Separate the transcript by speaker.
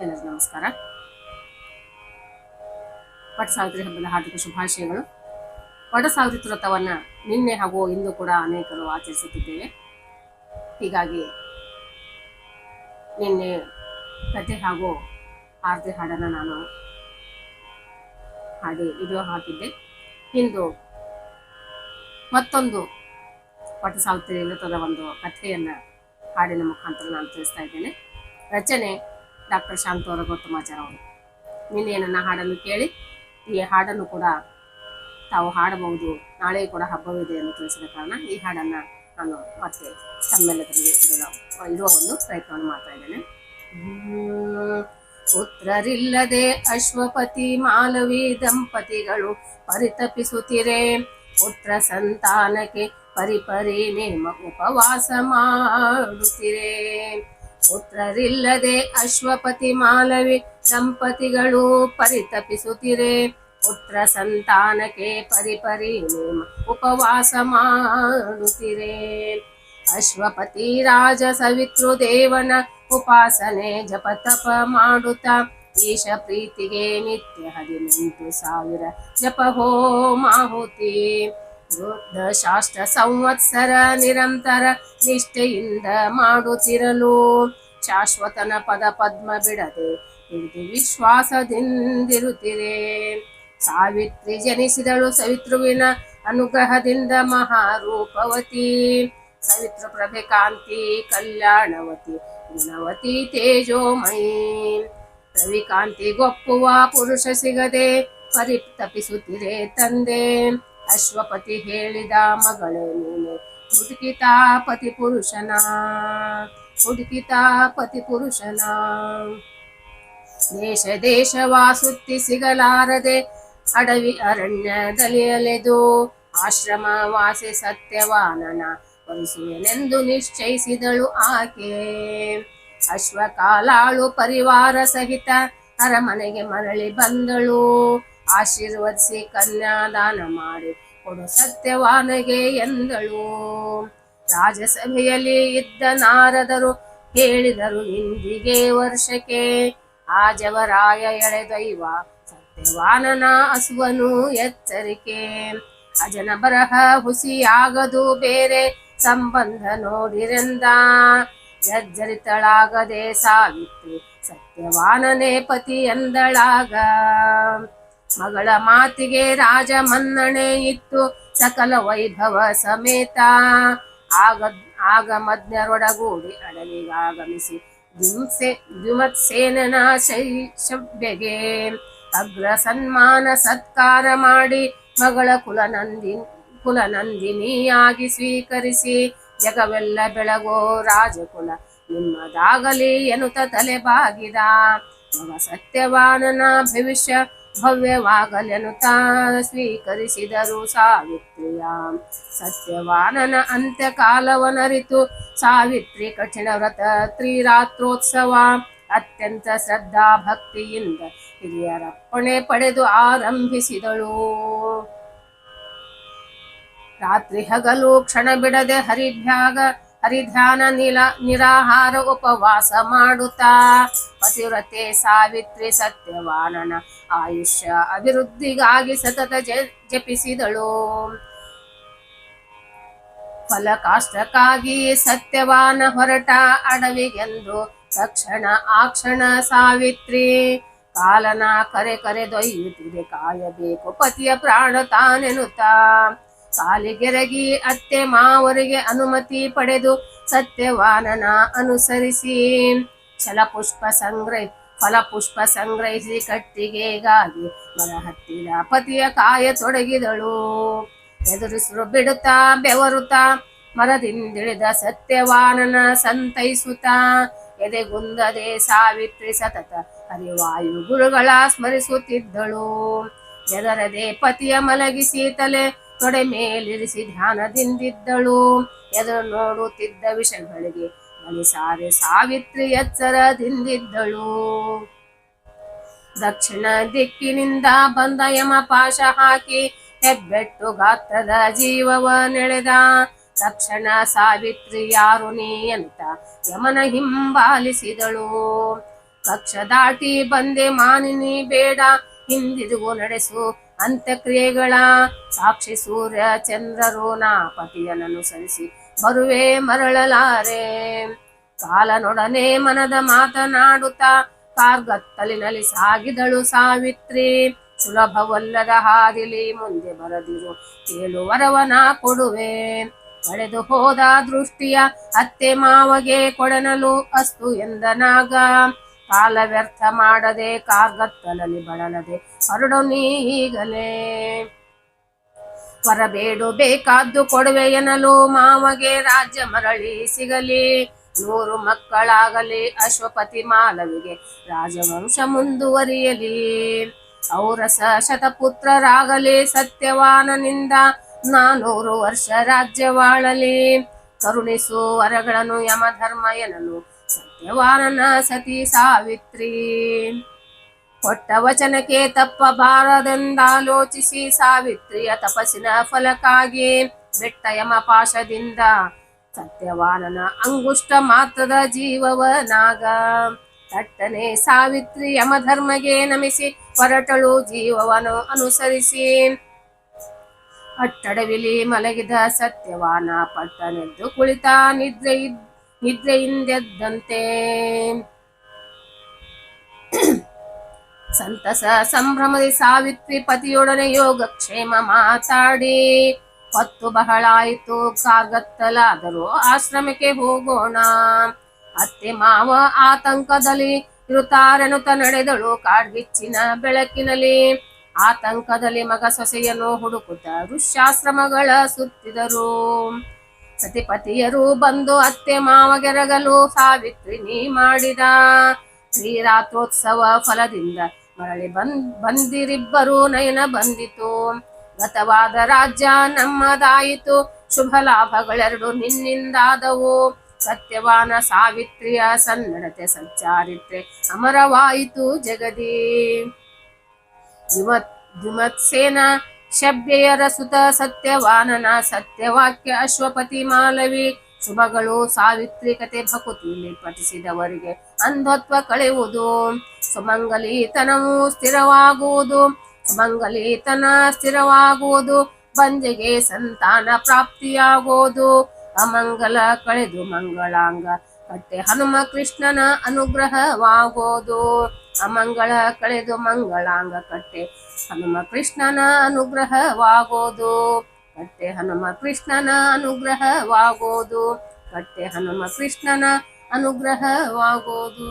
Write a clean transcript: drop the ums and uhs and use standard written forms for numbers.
Speaker 1: ಎಲ್ಲರಿಗೂ ನಮಸ್ಕಾರ. ವಟ ಸಾವಿತ್ರಿ ಹಬ್ಬದ ಹಾರ್ದಿಕ ಶುಭಾಶಯಗಳು. ವಟ ಸಾವಿತ್ರಿ ವ್ರತವನ್ನು ನಿನ್ನೆ ಹಾಗೂ ಇಂದು ಕೂಡ ಅನೇಕರು ಆಚರಿಸುತ್ತಿದ್ದೇವೆ. ಹೀಗಾಗಿ ನಿನ್ನೆ ಕಥೆ ಹಾಗೂ ಆರತಿ ಹಾಡನ್ನು ನಾನು ಹಾಡಿ ವಿಡಿಯೋ ಹಾಕಿದ್ದೆ. ಇಂದು ಮತ್ತೊಂದು ವಟ ಸಾವಿತ್ರಿ ವ್ರತದ ಒಂದು ಕಥೆಯನ್ನು ಹಾಡಿನ ಮುಖಾಂತರ ನಾನು ತಿಳಿಸ್ತಾ ಇದ್ದೇನೆ. ರಚನೆ ಡಾಕ್ಟರ್ ಶಾಂತವರ ಗೌತಮಾಚಾರ ಅವರು. ನಿನ್ನೆ ನನ್ನ ಹಾಡನ್ನು ಕೇಳಿ ಈ ಹಾಡನ್ನು ಕೂಡ ತಾವು ಹಾಡಬಹುದು, ನಾಳೆ ಕೂಡ ಹಬ್ಬವಿದೆ ಎಂದು ತಿಳಿಸಿದ ಕಾರಣ ಈ ಹಾಡನ್ನು ನಾನು ಮತ್ತೆ ತಮ್ಮೆಲ್ಲದರಿಗೆ ಇಡುವ ಒಂದು ಪ್ರಯತ್ನವನ್ನು ಮಾಡ್ತಾ ಇದ್ದೇನೆ. ಪುತ್ರರಿಲ್ಲದೆ ಅಶ್ವಪತಿ ಮಾಲವಿ ದಂಪತಿಗಳು ಪರಿತಪಿಸುತ್ತಿರೆ. ಪುತ್ರ ಸಂತಾನಕ್ಕೆ ಪರಿಪರಿ ನೇಮ ಉಪವಾಸ ಮಾಡುತ್ತಿರೆ. ಪುತ್ರರಿಲ್ಲದೆ ಅಶ್ವಪತಿ ಮಾಲವಿ ದಂಪತಿಗಳು ಪರಿತಪಿಸುತ್ತಿರೆ. ಪುತ್ರ ಸಂತಾನಕ್ಕೆ ಪರಿಪರಿ ನೇಮ ಉಪವಾಸ ಮಾಡುತ್ತಿರೆ. ಅಶ್ವಪತಿ ರಾಜ ಸವಿತೃದೇವನ ಉಪಾಸನೆ ಜಪತಪ ಮಾಡುತ್ತಾ ಈಶ ಪ್ರೀತಿಗೆ ನಿತ್ಯ 18,000 ಜಪ ಹೋಮಾಹುತಿ. ಶಾಸ್ತ್ರ ಸಂವತ್ಸರ ನಿರಂತರ ನಿಷ್ಠೆಯಿಂದ ಮಾಡುತ್ತಿರಲು ಶಾಶ್ವತನ ಪದ ಪದ್ಮ ಬಿಡದೆ ಹಿಡಿದು ವಿಶ್ವಾಸದಿಂದಿರುತ್ತಿರೆ. ಸಾವಿತ್ರಿ ಜನಿಸಿದಳು ಸವಿತೃವಿನ ಅನುಗ್ರಹದಿಂದ ಮಹಾರೂಪವತಿ. ಸವಿತೃ ಪ್ರಭೆ ಕಾಂತಿ ಕಲ್ಯಾಣವತಿ ಗುಣವತಿ ತೇಜೋಮಯಿ. ರವಿಕಾಂತಿ ಗೊಪ್ಪುವ ಪುರುಷ ಸಿಗದೆ ಪರಿತಪಿಸುತ್ತಿರೆ ತಂದೆ. ಅಶ್ವಪತಿ ಹೇಳಿದ ಮಗಳೇ ನೀನೆ ಹುಡುಕಿತಾ ಪತಿ ಪುರುಷನ, ಹುಡುಕಿತಾ ಪತಿ ಪುರುಷನ. ದೇಶ ದೇಶವಾ ಸುತ್ತಿ ಸಿಗಲಾರದೆ ಅಡವಿ ಅರಣ್ಯದಲ್ಲಿ ಅಲೆದು ಆಶ್ರಮ ವಾಸಿ ಸತ್ಯವಾನನ ವರಿಸುವೆನೆಂದು ನಿಶ್ಚಯಿಸಿದಳು ಆಕೆ. ಅಶ್ವಕಾಲಾಳು ಪರಿವಾರ ಸಹಿತ ಅರಮನೆಗೆ ಮರಳಿ ಬಂದಳು. ಆಶೀರ್ವದಿಸಿ ಕನ್ಯಾದಾನ ಮಾಡಿ ಕೊಡು ಸತ್ಯವಾನಗೆ ಎಂದಳು. ರಾಜಸಭೆಯಲ್ಲಿ ಇದ್ದ ನಾರದರು ಹೇಳಿದರು ಇಂದಿಗೆ ವರ್ಷಕ್ಕೆ ಆಜವರಾಯ ಎಳೆದೊಯ್ವ ಸತ್ಯವಾನನ ಹಸುವನು ಎಚ್ಚರಿಕೆ. ಅಜನ ಬರಹ ಹುಸಿಯಾಗದು ಬೇರೆ ಸಂಬಂಧ ನೋಡಿರೆಂದ. ಜರ್ಜರಿತಳಾಗದೆ ಸಾವಿತ್ರಿ ಸತ್ಯವಾನನೇ ಪತಿ ಎಂದಳಾಗ. ಮಗಳ ಮಾತಿಗೆ ರಾಜ ಮನ್ನಣೆ ಇತ್ತು ಸಕಲ ವೈಭವ ಸಮೇತ. ಆಗ ಮಜ್ಞರೊಡಗೂಡಿ ಅಡವಿಗಾಗಮಿಸಿ ದ್ಯುಮತ್ಸೇನನ ಶೈಶವ್ಯಗೆ ಅಗ್ರ ಸನ್ಮಾನ ಸತ್ಕಾರ ಮಾಡಿ ಮಗಳ ಕುಲನಂದಿನಿಯಾಗಿ ಸ್ವೀಕರಿಸಿ ಜಗವೆಲ್ಲ ಬೆಳಗೋ ರಾಜಕುಲ ನಿಮ್ಮದಾಗಲಿ ಎನ್ನುತ್ತ ತಲೆ ಬಾಗಿದ. ಮಗ ಸತ್ಯವಾನನ ಭವಿಷ್ಯ ಭವ್ಯವಾಗಲೆನುತ ಸ್ವೀಕರಿಸಿದರು ಸಾವಿತ್ರಿಯ. ಸತ್ಯವಾನನ ಅಂತ್ಯಕಾಲವನರಿತು ಸಾವಿತ್ರಿ ಕಠಿಣ ವ್ರತ ತ್ರಿರಾತ್ರೋತ್ಸವ ಅತ್ಯಂತ ಶ್ರದ್ಧಾ ಭಕ್ತಿಯಿಂದ ಹಿರಿಯರಪ್ಪಣೆ ಪಡೆದು ಆರಂಭಿಸಿದಳು. ರಾತ್ರಿ ಹಗಲು ಕ್ಷಣ ಬಿಡದೆ ಹರಿಧ್ಯಾನ ನಿರಾಹಾರ ಉಪವಾಸ ಮಾಡುತ್ತಾ ಪತಿವ್ರತೆ ಸಾವಿತ್ರಿ ಸತ್ಯವಾನನ ಆಯುಷ್ಯ ಅಭಿವೃದ್ಧಿಗಾಗಿ ಸತತ ಜಪಿಸಿದಳು. ಫಲಕಾಷ್ಟಕ್ಕಾಗಿ ಸತ್ಯವಾನ ಹೊರಟ ಅಡವಿಗೆಂದು ತಕ್ಷಣ ಆ ಕ್ಷಣ ಸಾವಿತ್ರಿ ಕಾಲನ ಕರೆದೊಯ್ಯುತ್ತಿದೆ ಕಾಯಬೇಕು ಪತಿಯ ಪ್ರಾಣ ತಾನೆನುತ್ತಾ. ಕಾಲಿಗೆರಗಿ ಅತ್ತೆ ಮಾವರಿಗೆ ಅನುಮತಿ ಪಡೆದು ಸತ್ಯವಾನನ ಅನುಸರಿಸಿ ಫಲಪುಷ್ಪ ಸಂಗ್ರಹಿಸಿ ಕಟ್ಟಿಗೆಗಾಗಿ ಮರ ಹತ್ತಿರ ಪತಿಯ ಕಾಯ ತೊಡಗಿದಳು. ಎದುರಿಸಲು ಬಿಡುತ್ತಾ ಬೆವರುತ್ತಾ ಮರದಿಂದಿಳಿದ ಸತ್ಯವಾನನ ಸಂತೈಸುತ್ತಾ ಎದೆಗುಂದದೆ ಸಾವಿತ್ರಿ ಸತತ ಹರಿವಾಯು ಗುರುಗಳ ಸ್ಮರಿಸುತ್ತಿದ್ದಳು. ಎದರದೆ ಪತಿಯ ಮಲಗಿಸಿ ತಲೆ ತೊಡೆ ಮೇಲಿರಿಸಿ ಧ್ಯಾನದಿಂದಿದ್ದಳು. ಎದುರು ನೋಡುತ್ತಿದ್ದ ವಿಷಯಗಳಿಗೆ ಬಲಿ ಸಾರೆ ಸಾವಿತ್ರಿ ಎಚ್ಚರದಿಂದಿದ್ದಳು. ದಕ್ಷಿಣ ದಿಕ್ಕಿನಿಂದ ಬಂದ ಯಮ ಪಾಶ ಹಾಕಿ ಹೆಬ್ಬೆಟ್ಟು ಗಾತ್ರದ ಜೀವವ ನೆಳೆದ. ತಕ್ಷಣ ಸಾವಿತ್ರಿ ಯಾರು ನೀ ಅಂತ ಯಮನ ಹಿಂಬಾಲಿಸಿದಳು. ಕಕ್ಷ ದಾಟಿ ಬಂದೆ ಮಾನಿನಿ ಬೇಡ ಹಿಂದಿರುಗು ನಡೆಸು ಅಂತ್ಯಕ್ರಿಯೆಗಳ ಸಾಕ್ಷಿ ಸೂರ್ಯ ಚಂದ್ರರು ನಾ ಪತಿಯನನುಸರಿಸಿ ಬರುವೆ ಮರಳಲಾರೆ. ಕಾಲನೊಡನೆ ಮನದ ಮಾತನಾಡುತ್ತಾ ಕಾರ್ಗತ್ತಲಿನಲ್ಲಿ ಸಾಗಿದಳು ಸಾವಿತ್ರಿ. ಸುಲಭವಲ್ಲದ ಹಾದಿಲಿ ಮುಂದೆ ಬರದಿರು ಕೇಳು ವರವನ ಕೊಡುವೆ. ಕಳೆದು ಹೋದ ದೃಷ್ಟಿಯ ಅತ್ತೆ ಮಾವಗೆ ಕೊಡನಲು ಅಸ್ತು ಎಂದ ನಾಗ. ಕಾಲ ವ್ಯರ್ಥ ಮಾಡದೆ ಕಾರ್ಗತ್ತಲಲ್ಲಿ ಬಳಲದೆ ಹೊರಡು ನೀ ಈಗಲೇ. ಹೊರಬೇಡು ಬೇಕಾದ್ದು ಕೊಡುವೆ ಎನ್ನಲು ಮಾವಗೆ ರಾಜ್ಯ ಮರಳಿ ಸಿಗಲಿ. 100 ಮಕ್ಕಳಾಗಲಿ ಅಶ್ವಪತಿ ಮಾಲವಿಗೆ ರಾಜವಂಶ ಮುಂದುವರಿಯಲಿ. ಔರಸ ಶತಪುತ್ರರಾಗಲಿ ಸತ್ಯವಾನನಿಂದ 400 ವರ್ಷ ರಾಜ್ಯವಾಳಲಿ. ಕರುಣಿಸು ವರಗಳನ್ನು ಯಮಧರ್ಮ ಎನ್ನಲು ಸತ್ಯವಾನನ ಸತಿ ಸಾವಿತ್ರಿ. ಕೊಟ್ಟ ವಚನಕ್ಕೆ ತಪ್ಪಬಾರದೆಂದಾಲೋಚಿಸಿ ಸಾವಿತ್ರಿಯ ತಪಸ್ಸಿನ ಫಲಕ್ಕಾಗಿ ಬೆಟ್ಟ ಯಮಪಾಶದಿಂದ ಸತ್ಯವಾನನ ಅಂಗುಷ್ಟ ಮಾತ್ರದ ಜೀವವನಾಗ. ತಟ್ಟನೆ ಸಾವಿತ್ರಿ ಯಮಧರ್ಮಗೆ ನಮಿಸಿ ಹೊರಟಳು ಜೀವವನ್ನು ಅನುಸರಿಸಿ. ಅಟ್ಟಡವಿಲಿ ಮಲಗಿದ ಸತ್ಯವಾನ ಪಟ್ಟನೆದ್ದು ಕುಳಿತ ನಿದ್ರೆಯಿಂದೆದ್ದಂತೆ. ಸಂತಸ ಸಂಭ್ರಮದಿ ಸಾವಿತ್ರಿ ಪತಿಯೊಡನೆ ಯೋಗಕ್ಷೇಮ ಮಾತಾಡಿ ಹೊತ್ತು ಬಹಳಾಯಿತು ಕಾರ್ಗತ್ತಲಾದರೂ ಆಶ್ರಮಕ್ಕೆ ಹೋಗೋಣ. ಅತ್ತೆ ಮಾವ ಆತಂಕದಲ್ಲಿ ಇರುತ್ತಾರೆನುತ್ತ ನಡೆದಳು ಕಾಡ್ಗಿಚ್ಚಿನ ಬೆಳಕಿನಲ್ಲಿ. ಆತಂಕದಲ್ಲಿ ಮಗ ಸೊಸೆಯನ್ನು ಹುಡುಕುತ್ತ ಋಷ್ಯಾಶ್ರಮಗಳ ಸುತ್ತಿದರು. ಸತಿಪತಿಯರು ಬಂದು ಅತ್ತೆ ಮಾವಗೆರಗಲು ಸಾವಿತ್ರಿ ನೀ ಮಾಡಿದ ಶ್ರೀರಾತ್ರೋತ್ಸವ ಫಲದಿಂದ ಮರಳಿ ಬಂದಿರಿಬ್ಬರು ನಯನ ಬಂದಿತು. ಗತವಾದ ರಾಜ್ಯ ನಮ್ಮದಾಯಿತು ಶುಭ ಲಾಭಗಳೆರಡು ನಿನ್ನಿಂದಾದವು. ಸತ್ಯವಾನ ಸಾವಿತ್ರಿಯ ಸನ್ನಡತೆ ಸಚ್ಚಾರಿತ್ರೆ ಅಮರವಾಯಿತು ಜಗದಿ. ದ್ಯುಮತ್ಸೇನ ಶಬ್ಯೆಯರ ಸುತ ಸತ್ಯವಾನನ ಸತ್ಯವಾಕ್ಯ ಅಶ್ವಪತಿ ಮಾಲವಿ ಶುಭಗಳು ಸಾವಿತ್ರಿ ಕತೆ ಭಕುತಿಯಲ್ಲಿ ಪಠಿಸಿದವರಿಗೆ ಅಂಧತ್ವ ಕಳೆಯುವುದು. ಸುಮಂಗಲಿತನವು ಸ್ಥಿರವಾಗುವುದು. ಸುಮಂಗಲಿತನ ಸ್ಥಿರವಾಗುವುದು. ಬಂಜೆಗೆ ಸಂತಾನ ಪ್ರಾಪ್ತಿಯಾಗುವುದು. ಅಮಂಗಲ ಕಳೆದು ಮಂಗಳಾಂಗ ಕಟ್ಟೆ ಹನುಮ ಕೃಷ್ಣನ ಅನುಗ್ರಹವಾಗೋದು. ಅಮಂಗಳ ಕಳೆದು ಮಂಗಳಾಂಗ ಕಟ್ಟೆ ಹನುಮ ಕೃಷ್ಣನ ಅನುಗ್ರಹವಾಗೋದು. ಕಟ್ಟೆ ಹನುಮ ಕೃಷ್ಣನ ಅನುಗ್ರಹವಾಗೋದು. ಕಟ್ಟೆ ಹನುಮ ಕೃಷ್ಣನ ಅನುಗ್ರಹವಾಗೋದು.